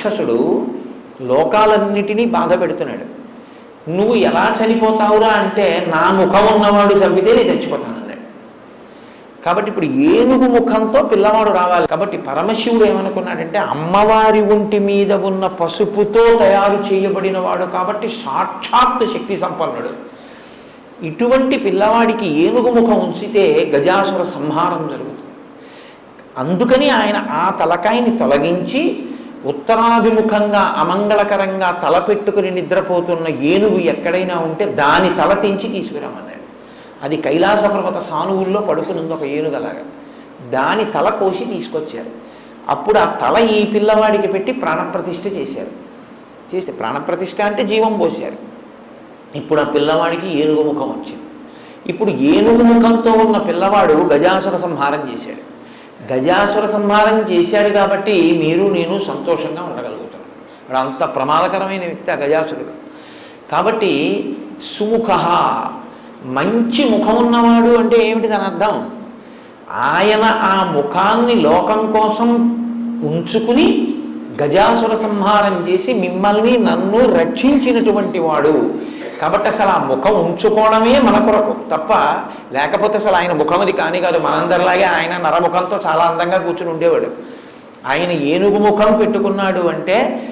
రాక్షసుడు లోకాలన్నిటినీ బాధ పెడుతున్నాడు. నువ్వు ఎలా చనిపోతావురా అంటే, నా ముఖం ఉన్నవాడు చంపితే నేను చచ్చిపోతానన్నాడు. కాబట్టి ఇప్పుడు ఏనుగు ముఖంతో పిల్లవాడు రావాలి. కాబట్టి పరమశివుడు ఏమనుకున్నాడంటే, అమ్మవారి ఒంటి మీద ఉన్న పసుపుతో తయారు చేయబడిన వాడు కాబట్టి సాక్షాత్ శక్తి సంపన్నుడు. ఇటువంటి పిల్లవాడికి ఏనుగు ముఖం ఉంచితే గజాసుర సంహారం జరుగుతుంది. అందుకని ఆయన ఆ తలకాయని తొలగించి ఉత్తరాభిముఖంగా అమంగళకరంగా తలపెట్టుకుని నిద్రపోతున్న ఏనుగు ఎక్కడైనా ఉంటే దాని తల తెంచి తీసుకురామన్నాడు. అది కైలాస పర్వత సానువుల్లో పడుకునుంది ఒక ఏనుగలాగా. దాని తల కోసి తీసుకొచ్చారు. అప్పుడు ఆ తల ఈ పిల్లవాడికి పెట్టి ప్రాణప్రతిష్ఠ చేశారు. చేస్తే ప్రాణప్రతిష్ఠ అంటే జీవం పోశారు. ఇప్పుడు ఆ పిల్లవాడికి ఏనుగు ముఖం వచ్చింది. ఇప్పుడు ఏనుగు ముఖంతో ఉన్న పిల్లవాడు గజాసుర సంహారం చేశాడు. గజాసుర సంహారం చేశాడు కాబట్టి మీరు నేను సంతోషంగా ఉండగలుగుతాం. వాడు అంత ప్రమాదకరమైన వ్యక్తి ఆ గజాసురుడు. కాబట్టి సుముఖ, మంచి ముఖం ఉన్నవాడు అంటే ఏమిటి దాని అర్థం? ఆయన ఆ ముఖాన్ని లోకం కోసం ఉంచుకుని గజాసుర సంహారం చేసి మిమ్మల్ని నన్ను రక్షించినటువంటి వాడు. కాబట్టి అసలు ఆ ముఖం ఉంచుకోవడమే మన కొరకు తప్ప, లేకపోతే అసలు ఆయన ముఖం అది కాని కాదు. మనందరిలాగే ఆయన నరముఖంతో చాలా అందంగా కూర్చుని ఉండేవాడు. ఆయన ఏనుగు ముఖం పెట్టుకున్నాడు అంటే